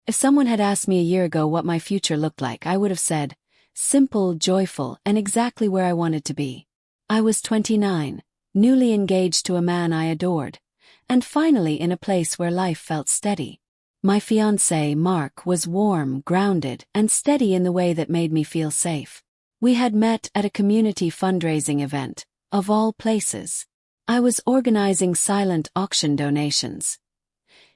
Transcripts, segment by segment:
If someone had asked me a year ago what my future looked like, I would have said, simple, joyful, and exactly where I wanted to be. I was 29, newly engaged to a man I adored, and finally in a place where life felt steady. My fiancé, Mark, was warm, grounded, and steady in the way that made me feel safe. We had met at a community fundraising event, of all places. I was organizing silent auction donations.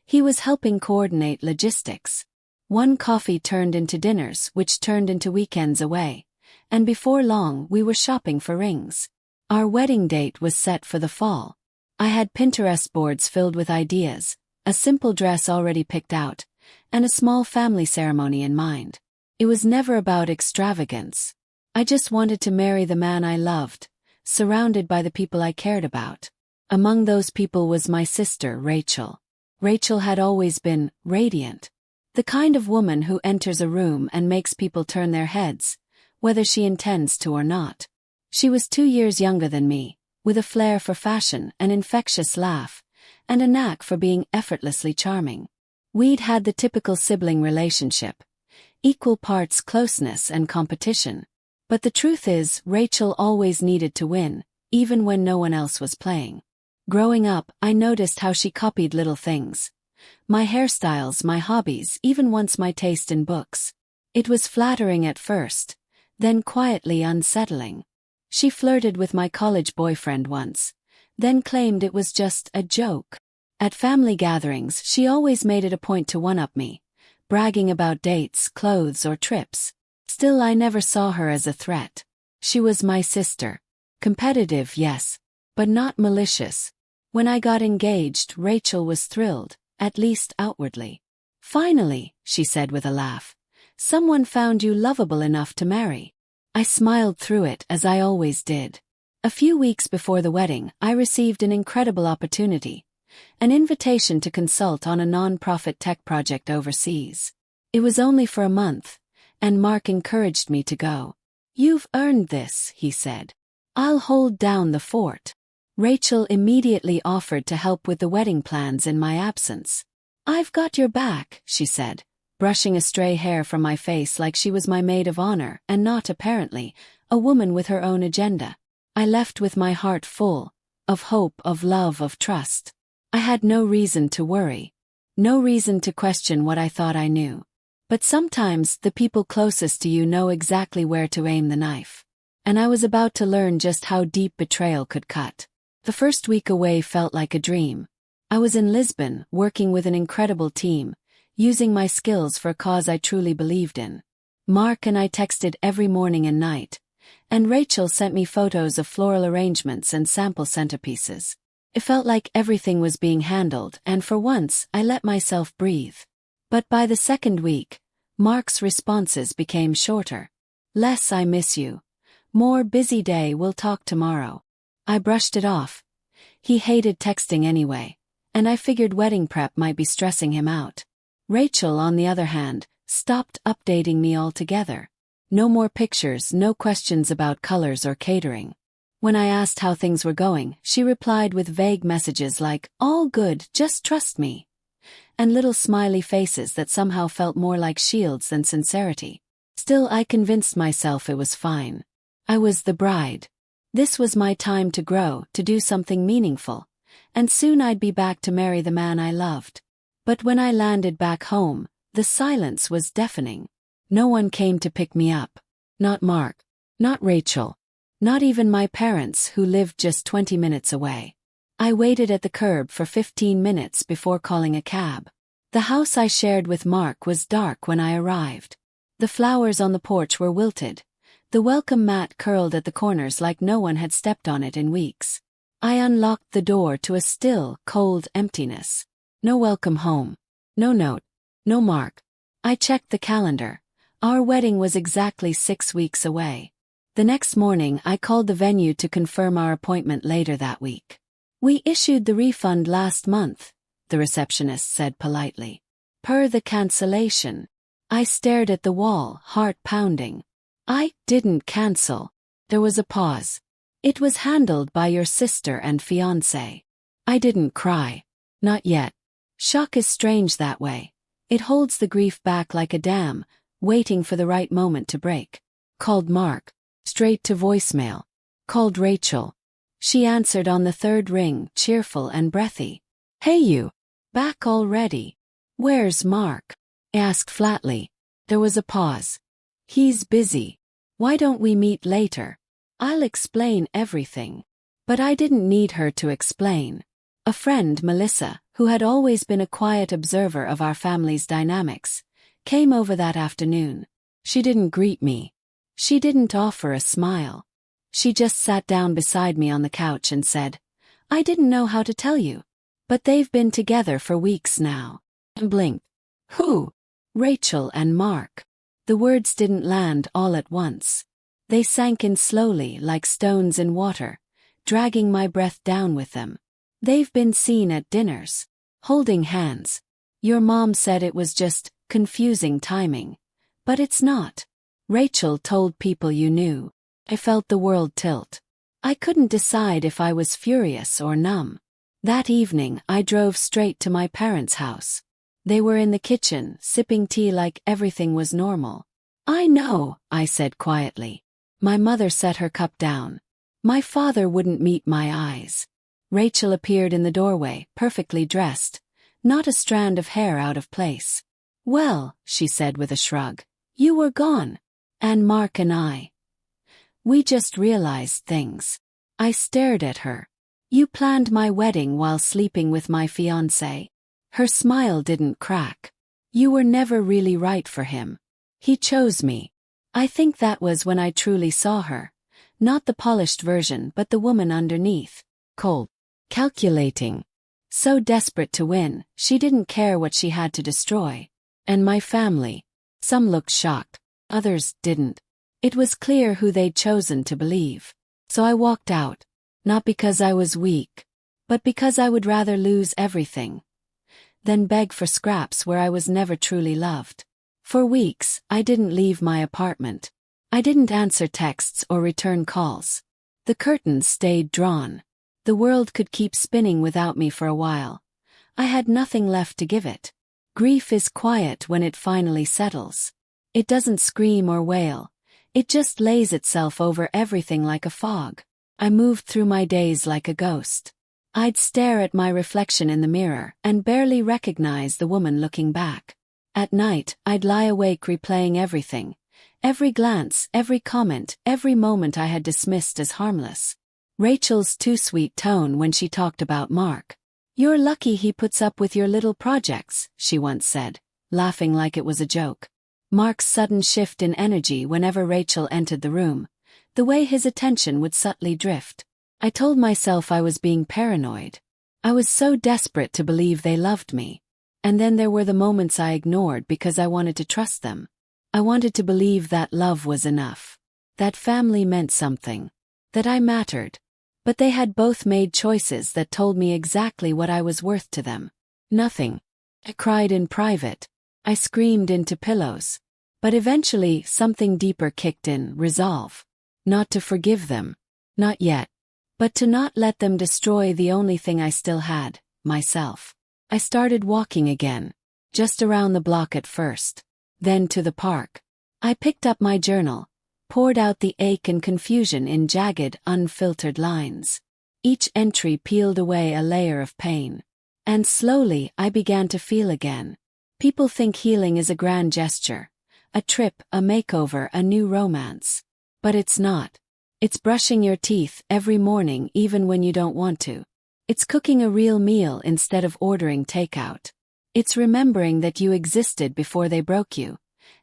He was helping coordinate logistics. One coffee turned into dinners, which turned into weekends away, and before long we were shopping for rings. Our wedding date was set for the fall. I had Pinterest boards filled with ideas, a simple dress already picked out, and a small family ceremony in mind. It was never about extravagance. I just wanted to marry the man I loved, surrounded by the people I cared about. Among those people was my sister, Rachel. Rachel had always been radiant. The kind of woman who enters a room and makes people turn their heads, whether she intends to or not. She was 2 years younger than me, with a flair for fashion, an infectious laugh, and a knack for being effortlessly charming. We'd had the typical sibling relationship, equal parts closeness and competition. But the truth is, Rachel always needed to win, even when no one else was playing. Growing up, I noticed how she copied little things. My hairstyles, my hobbies, even once my taste in books. It was flattering at first, then quietly unsettling. She flirted with my college boyfriend once, then claimed it was just a joke. At family gatherings, she always made it a point to one-up me, bragging about dates, clothes, or trips. Still, I never saw her as a threat. She was my sister. Competitive, yes, but not malicious. When I got engaged, Rachel was thrilled, at least outwardly. Finally, she said with a laugh, someone found you lovable enough to marry. I smiled through it, as I always did. A few weeks before the wedding, I received an incredible opportunity, an invitation to consult on a non-profit tech project overseas. It was only for a month, and Mark encouraged me to go. You've earned this, he said. I'll hold down the fort. Rachel immediately offered to help with the wedding plans in my absence. I've got your back, she said, brushing a stray hair from my face like she was my maid of honor and not, apparently, a woman with her own agenda. I left with my heart full, of hope, of love, of trust. I had no reason to worry. No reason to question what I thought I knew. But sometimes the people closest to you know exactly where to aim the knife. And I was about to learn just how deep betrayal could cut. The first week away felt like a dream. I was in Lisbon, working with an incredible team, using my skills for a cause I truly believed in. Mark and I texted every morning and night, and Rachel sent me photos of floral arrangements and sample centerpieces. It felt like everything was being handled, and for once, I let myself breathe. But by the second week, Mark's responses became shorter. Less I miss you. More busy day, we'll talk tomorrow. I brushed it off. He hated texting anyway, and I figured wedding prep might be stressing him out. Rachel, on the other hand, stopped updating me altogether. No more pictures, no questions about colors or catering. When I asked how things were going, she replied with vague messages like, all good, just trust me, and little smiley faces that somehow felt more like shields than sincerity. Still, I convinced myself it was fine. I was the bride. This was my time to grow, to do something meaningful, and soon I'd be back to marry the man I loved. But when I landed back home, the silence was deafening. No one came to pick me up. Not Mark. Not Rachel. Not even my parents, who lived just 20 minutes away. I waited at the curb for 15 minutes before calling a cab. The house I shared with Mark was dark when I arrived. The flowers on the porch were wilted. The welcome mat curled at the corners like no one had stepped on it in weeks. I unlocked the door to a still, cold emptiness. No welcome home. No note. No Mark. I checked the calendar. Our wedding was exactly 6 weeks away. The next morning, I called the venue to confirm our appointment later that week. We issued the refund last month, the receptionist said politely. Per the cancellation. I stared at the wall, heart pounding. I didn't cancel. There was a pause. It was handled by your sister and fiancé. I didn't cry. Not yet. Shock is strange that way. It holds the grief back like a dam, waiting for the right moment to break. Called Mark. Straight to voicemail. Called Rachel. She answered on the third ring, cheerful and breathy. Hey you. Back already? Where's Mark? I asked flatly. There was a pause. He's busy. Why don't we meet later? I'll explain everything. But I didn't need her to explain. A friend, Melissa, who had always been a quiet observer of our family's dynamics, came over that afternoon. She didn't greet me. She didn't offer a smile. She just sat down beside me on the couch and said, I didn't know how to tell you. But they've been together for weeks now. And blinked. Who? Rachel and Mark. The words didn't land all at once. They sank in slowly like stones in water, dragging my breath down with them. They've been seen at dinners, holding hands. Your mom said it was just confusing timing. But it's not. Rachel told people you knew. I felt the world tilt. I couldn't decide if I was furious or numb. That evening I drove straight to my parents' house. They were in the kitchen, sipping tea like everything was normal. I know, I said quietly. My mother set her cup down. My father wouldn't meet my eyes. Rachel appeared in the doorway, perfectly dressed, not a strand of hair out of place. Well, she said with a shrug, you were gone. And Mark and I. We just realized things. I stared at her. You planned my wedding while sleeping with my fiancé. Her smile didn't crack. You were never really right for him. He chose me. I think that was when I truly saw her. Not the polished version but the woman underneath. Cold. Calculating. So desperate to win, she didn't care what she had to destroy. And my family. Some looked shocked. Others didn't. It was clear who they'd chosen to believe. So I walked out. Not because I was weak. But because I would rather lose everything than beg for scraps where I was never truly loved. For weeks, I didn't leave my apartment. I didn't answer texts or return calls. The curtains stayed drawn. The world could keep spinning without me for a while. I had nothing left to give it. Grief is quiet when it finally settles. It doesn't scream or wail. It just lays itself over everything like a fog. I moved through my days like a ghost. I'd stare at my reflection in the mirror and barely recognize the woman looking back. At night, I'd lie awake replaying everything. Every glance, every comment, every moment I had dismissed as harmless. Rachel's too sweet tone when she talked about Mark. You're lucky he puts up with your little projects, she once said, laughing like it was a joke. Mark's sudden shift in energy whenever Rachel entered the room. The way his attention would subtly drift. I told myself I was being paranoid. I was so desperate to believe they loved me. And then there were the moments I ignored because I wanted to trust them. I wanted to believe that love was enough. That family meant something. That I mattered. But they had both made choices that told me exactly what I was worth to them. Nothing. I cried in private. I screamed into pillows. But eventually something deeper kicked in, resolve. Not to forgive them. Not yet. But to not let them destroy the only thing I still had, myself. I started walking again. Just around the block at first. Then to the park. I picked up my journal. Poured out the ache and confusion in jagged, unfiltered lines. Each entry peeled away a layer of pain. And slowly I began to feel again. People think healing is a grand gesture. A trip, a makeover, a new romance. But it's not. It's brushing your teeth every morning even when you don't want to. It's cooking a real meal instead of ordering takeout. It's remembering that you existed before they broke you.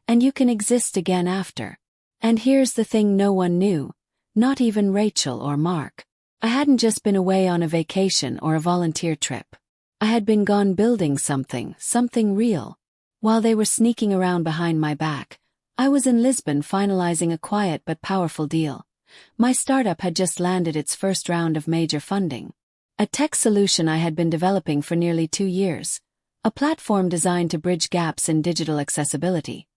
And you can exist again after. And here's the thing no one knew. Not even Rachel or Mark. I hadn't just been away on a vacation or a volunteer trip. I had been gone building something real. While they were sneaking around behind my back, I was in Lisbon finalizing a quiet but powerful deal. My startup had just landed its first round of major funding. A tech solution I had been developing for nearly 2 years, a platform designed to bridge gaps in digital accessibility,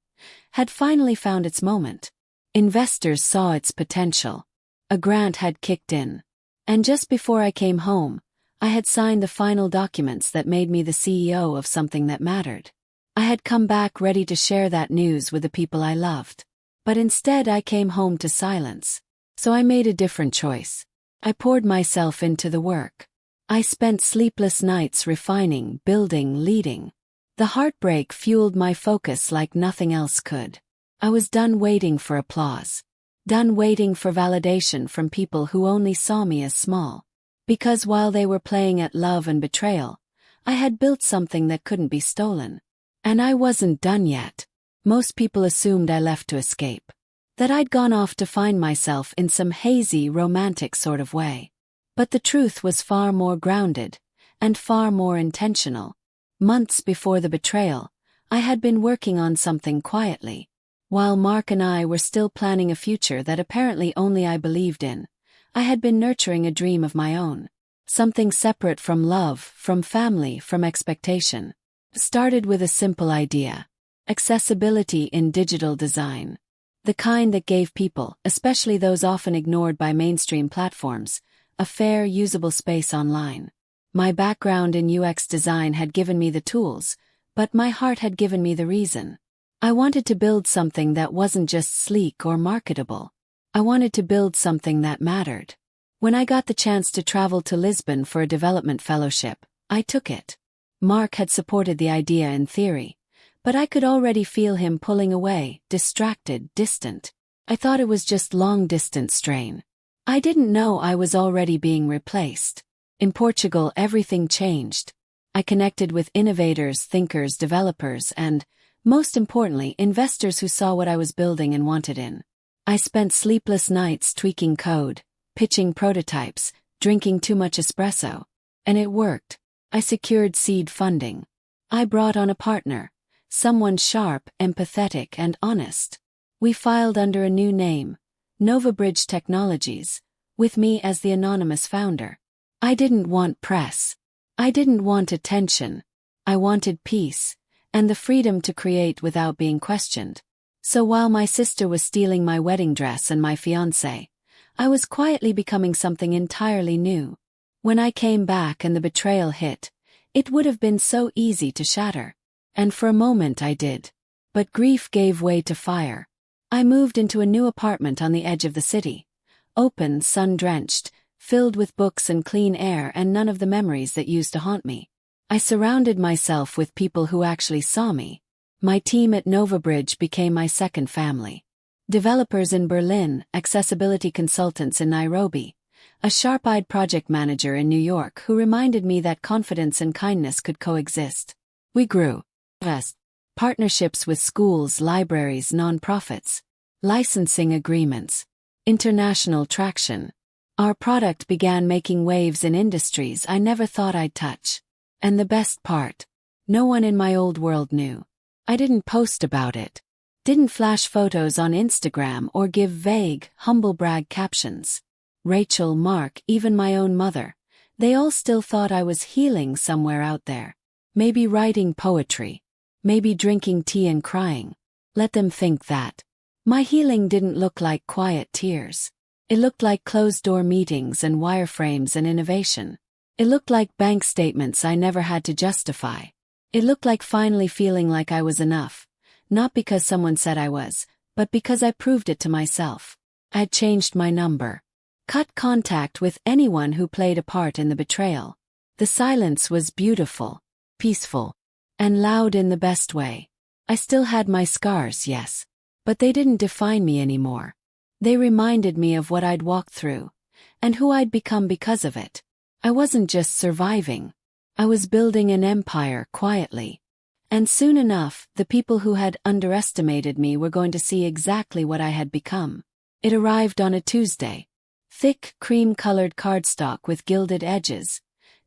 had finally found its moment. Investors saw its potential. A grant had kicked in. And just before I came home, I had signed the final documents that made me the CEO of something that mattered. I had come back ready to share that news with the people I loved. But instead I came home to silence. So I made a different choice. I poured myself into the work. I spent sleepless nights refining, building, leading. The heartbreak fueled my focus like nothing else could. I was done waiting for applause. Done waiting for validation from people who only saw me as small. Because while they were playing at love and betrayal, I had built something that couldn't be stolen. And I wasn't done yet. Most people assumed I left to escape. That I'd gone off to find myself in some hazy, romantic sort of way. But the truth was far more grounded, and far more intentional. Months before the betrayal, I had been working on something quietly. While Mark and I were still planning a future that apparently only I believed in, I had been nurturing a dream of my own. Something separate from love, from family, from expectation. Started with a simple idea. Accessibility in digital design. The kind that gave people, especially those often ignored by mainstream platforms, a fair, usable space online. My background in UX design had given me the tools, but my heart had given me the reason. I wanted to build something that wasn't just sleek or marketable. I wanted to build something that mattered. When I got the chance to travel to Lisbon for a development fellowship, I took it. Mark had supported the idea in theory, but I could already feel him pulling away, distracted, distant. I thought it was just long-distance strain. I didn't know I was already being replaced. In Portugal, everything changed. I connected with innovators, thinkers, developers, and, most importantly, investors who saw what I was building and wanted in. I spent sleepless nights tweaking code, pitching prototypes, drinking too much espresso. And it worked. I secured seed funding. I brought on a partner. Someone sharp, empathetic, and honest. We filed under a new name, NovaBridge Technologies, with me as the anonymous founder. I didn't want press. I didn't want attention. I wanted peace, and the freedom to create without being questioned. So while my sister was stealing my wedding dress and my fiancé, I was quietly becoming something entirely new. When I came back and the betrayal hit, it would have been so easy to shatter. And for a moment I did. But grief gave way to fire. I moved into a new apartment on the edge of the city. Open, sun-drenched, filled with books and clean air and none of the memories that used to haunt me. I surrounded myself with people who actually saw me. My team at NovaBridge became my second family. Developers in Berlin, accessibility consultants in Nairobi, a sharp-eyed project manager in New York who reminded me that confidence and kindness could coexist. We grew. Partnerships with schools, libraries, nonprofits, licensing agreements, international traction. Our product began making waves in industries I never thought I'd touch. And the best part, no one in my old world knew. I didn't post about it. Didn't flash photos on Instagram or give vague, humble brag captions. Rachel, Mark, even my own mother, they all still thought I was healing somewhere out there. Maybe writing poetry. Maybe drinking tea and crying. Let them think that. My healing didn't look like quiet tears. It looked like closed-door meetings and wireframes and innovation. It looked like bank statements I never had to justify. It looked like finally feeling like I was enough, not because someone said I was, but because I proved it to myself. I'd changed my number. Cut contact with anyone who played a part in the betrayal. The silence was beautiful, peaceful, and loud in the best way. I still had my scars, yes, but they didn't define me anymore. They reminded me of what I'd walked through, and who I'd become because of it. I wasn't just surviving. I was building an empire quietly. And soon enough, the people who had underestimated me were going to see exactly what I had become. It arrived on a Tuesday. Thick, cream-colored cardstock with gilded edges,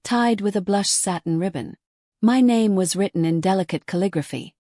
tied with a blush satin ribbon. My name was written in delicate calligraphy.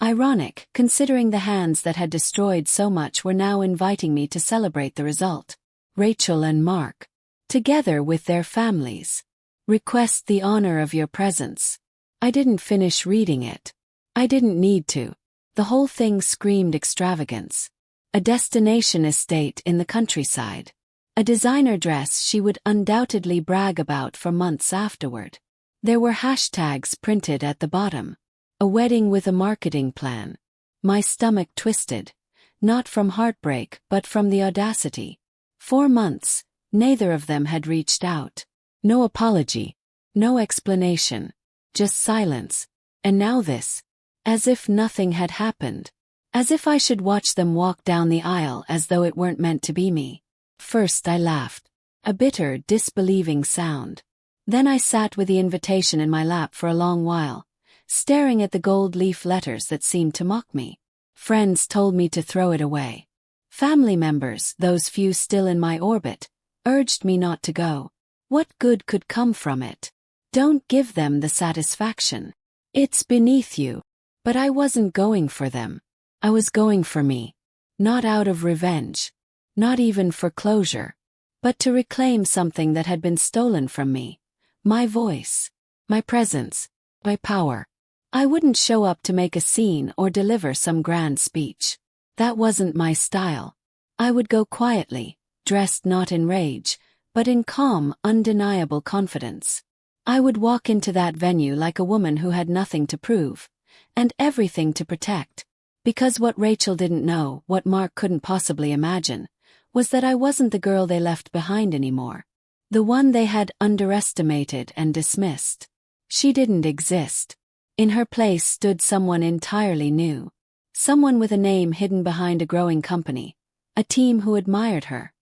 Ironic, considering the hands that had destroyed so much were now inviting me to celebrate the result. Rachel and Mark, together with their families, request the honor of your presence. I didn't finish reading it. I didn't need to. The whole thing screamed extravagance. A destination estate in the countryside. A designer dress she would undoubtedly brag about for months afterward. There were hashtags printed at the bottom. A wedding with a marketing plan. My stomach twisted. Not from heartbreak, but from the audacity. 4 months, neither of them had reached out. No apology. No explanation. Just silence. And now this. As if nothing had happened. As if I should watch them walk down the aisle as though it weren't meant to be me. First I laughed. A bitter, disbelieving sound. Then I sat with the invitation in my lap for a long while, staring at the gold leaf letters that seemed to mock me. Friends told me to throw it away. Family members, those few still in my orbit, urged me not to go. What good could come from it? Don't give them the satisfaction. It's beneath you. But I wasn't going for them. I was going for me. Not out of revenge. Not even for closure. But to reclaim something that had been stolen from me. My voice. My presence. My power. I wouldn't show up to make a scene or deliver some grand speech. That wasn't my style. I would go quietly, dressed not in rage, but in calm, undeniable confidence. I would walk into that venue like a woman who had nothing to prove, and everything to protect. Because what Rachel didn't know, what Mark couldn't possibly imagine, was that I wasn't the girl they left behind anymore. The one they had underestimated and dismissed. She didn't exist. In her place stood someone entirely new. Someone with a name hidden behind a growing company, a team who admired her,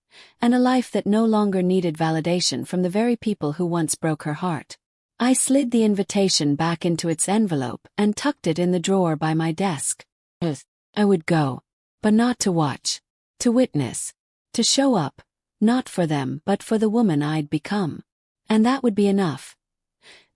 and a life that no longer needed validation from the very people who once broke her heart. I slid the invitation back into its envelope and tucked it in the drawer by my desk. I would go, but not to watch, to witness, to show up, not for them but for the woman I'd become. And that would be enough.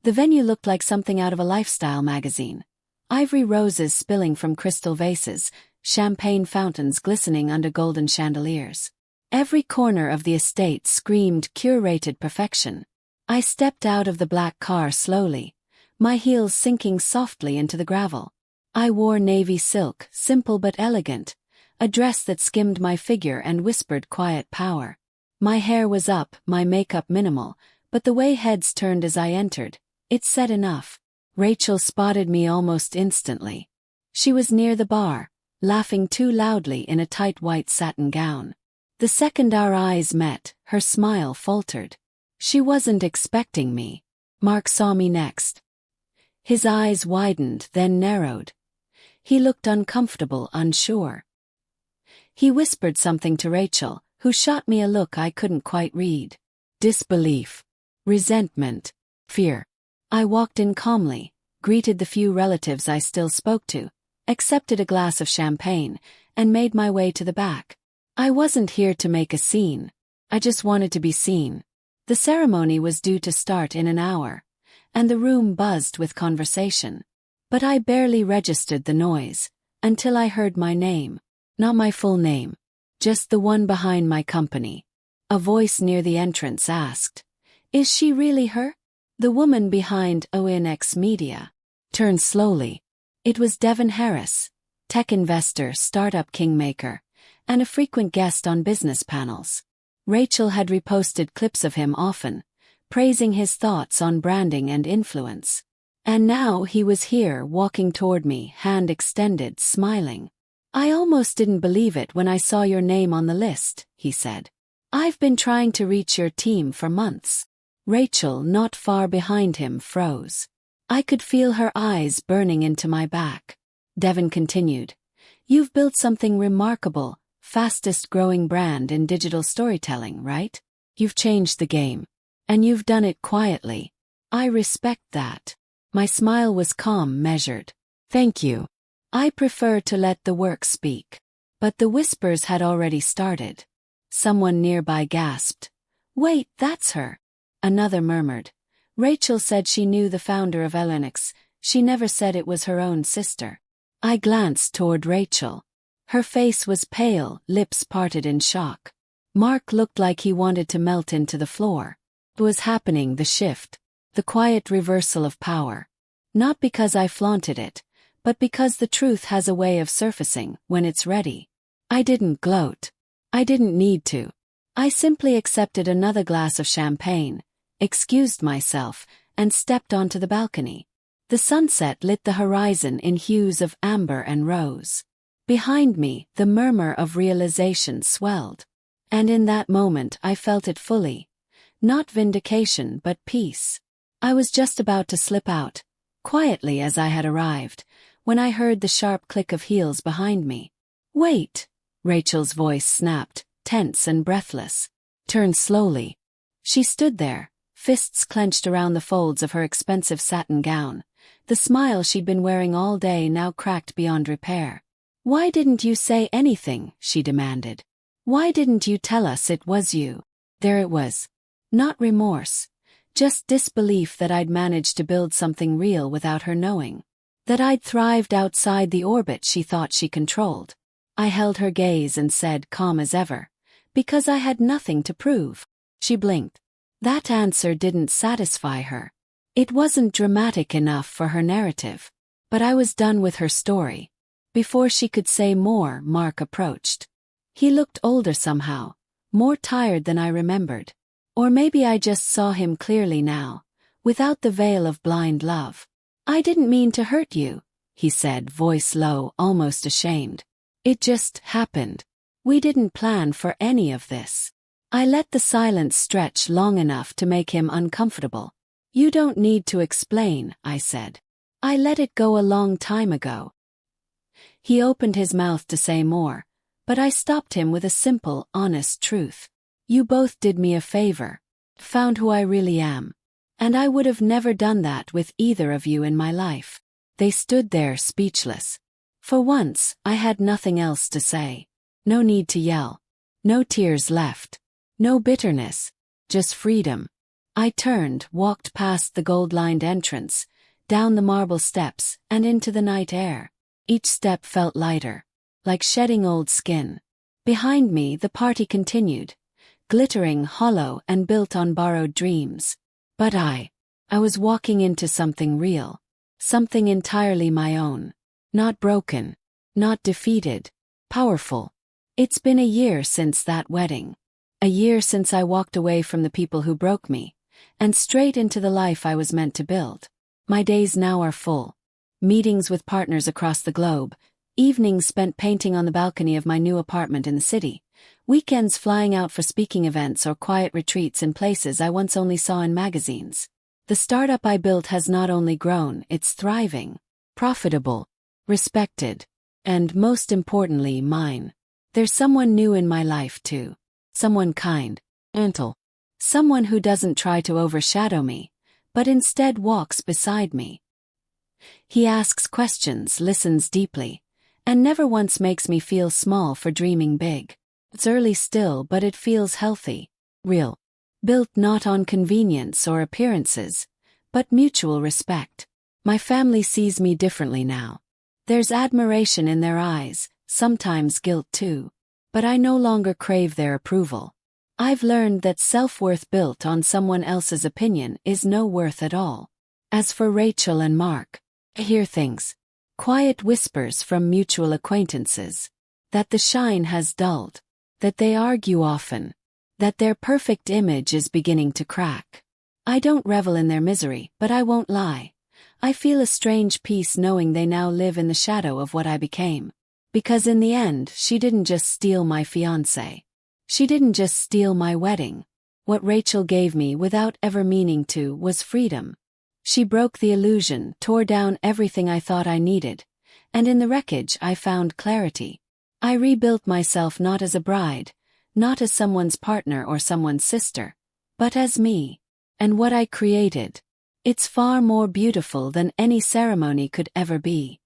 The venue looked like something out of a lifestyle magazine. Ivory roses spilling from crystal vases, champagne fountains glistening under golden chandeliers. Every corner of the estate screamed curated perfection. I stepped out of the black car slowly, my heels sinking softly into the gravel. I wore navy silk, simple but elegant, a dress that skimmed my figure and whispered quiet power. My hair was up, my makeup minimal, but the way heads turned as I entered, it said enough. Rachel spotted me almost instantly. She was near the bar, laughing too loudly in a tight white satin gown. The second our eyes met, her smile faltered. She wasn't expecting me. Mark saw me next. His eyes widened, then narrowed. He looked uncomfortable, unsure. He whispered something to Rachel, who shot me a look I couldn't quite read. Disbelief. Resentment. Fear. I walked in calmly, greeted the few relatives I still spoke to, accepted a glass of champagne, and made my way to the back. I wasn't here to make a scene. I just wanted to be seen. The ceremony was due to start in an hour, and the room buzzed with conversation. But I barely registered the noise, until I heard my name. Not my full name. Just the one behind my company. A voice near the entrance asked, "Is she really her?" The woman behind ONX Media turned slowly. It was Devon Harris, tech investor, startup kingmaker, and a frequent guest on business panels. Rachel had reposted clips of him often, praising his thoughts on branding and influence. And now he was here, walking toward me, hand extended, smiling. "I almost didn't believe it when I saw your name on the list," he said. "I've been trying to reach your team for months." Rachel, not far behind him, froze. I could feel her eyes burning into my back. Devon continued, "You've built something remarkable, fastest growing brand in digital storytelling, right? You've changed the game. And you've done it quietly. I respect that." My smile was calm, measured. "Thank you. I prefer to let the work speak." But the whispers had already started. Someone nearby gasped, "Wait, that's her." Another murmured, "Rachel said she knew the founder of Elenix. She never said it was her own sister." I glanced toward Rachel. Her face was pale, lips parted in shock. Mark looked like he wanted to melt into the floor. It was happening, the shift, the quiet reversal of power. Not because I flaunted it, but because the truth has a way of surfacing when it's ready. I didn't gloat. I didn't need to. I simply accepted another glass of champagne, excused myself, and stepped onto the balcony. The sunset lit the horizon in hues of amber and rose. Behind me, the murmur of realization swelled. And in that moment I felt it fully. Not vindication but peace. I was just about to slip out, quietly as I had arrived, when I heard the sharp click of heels behind me. "Wait!" Rachel's voice snapped, tense and breathless. "Turn slowly." She stood there, fists clenched around the folds of her expensive satin gown. The smile she'd been wearing all day now cracked beyond repair. "Why didn't you say anything?" she demanded. "Why didn't you tell us it was you?" There it was. Not remorse. Just disbelief that I'd managed to build something real without her knowing. That I'd thrived outside the orbit she thought she controlled. I held her gaze and said, calm as ever, "Because I had nothing to prove." She blinked. That answer didn't satisfy her. It wasn't dramatic enough for her narrative. But I was done with her story. Before she could say more, Mark approached. He looked older somehow, more tired than I remembered. Or maybe I just saw him clearly now, without the veil of blind love. "I didn't mean to hurt you," he said, voice low, almost ashamed. "It just happened. We didn't plan for any of this." I let the silence stretch long enough to make him uncomfortable. "You don't need to explain," I said. "I let it go a long time ago." He opened his mouth to say more, but I stopped him with a simple, honest truth. "You both did me a favor. Found who I really am. And I would have never done that with either of you in my life." They stood there speechless. For once, I had nothing else to say. No need to yell. No tears left. No bitterness. Just freedom. I turned, walked past the gold-lined entrance, down the marble steps, and into the night air. Each step felt lighter, like shedding old skin. Behind me, the party continued, glittering, hollow, and built on borrowed dreams. But I was walking into something real. Something entirely my own. Not broken. Not defeated. Powerful. It's been a year since that wedding. A year since I walked away from the people who broke me, and straight into the life I was meant to build. My days now are full. Meetings with partners across the globe, evenings spent painting on the balcony of my new apartment in the city, weekends flying out for speaking events or quiet retreats in places I once only saw in magazines. The startup I built has not only grown, it's thriving, profitable, respected, and most importantly, mine. There's someone new in my life too. Someone kind, gentle. Someone who doesn't try to overshadow me, but instead walks beside me. He asks questions, listens deeply, and never once makes me feel small for dreaming big. It's early still, but it feels healthy, real. Built not on convenience or appearances, but mutual respect. My family sees me differently now. There's admiration in their eyes, sometimes guilt too. But I no longer crave their approval. I've learned that self-worth built on someone else's opinion is no worth at all. As for Rachel and Mark, I hear things. Quiet whispers from mutual acquaintances. That the shine has dulled. That they argue often. That their perfect image is beginning to crack. I don't revel in their misery, but I won't lie. I feel a strange peace knowing they now live in the shadow of what I became. Because in the end, she didn't just steal my fiancé. She didn't just steal my wedding. What Rachel gave me without ever meaning to was freedom. She broke the illusion, tore down everything I thought I needed, and in the wreckage I found clarity. I rebuilt myself not as a bride, not as someone's partner or someone's sister, but as me. And what I created, it's far more beautiful than any ceremony could ever be.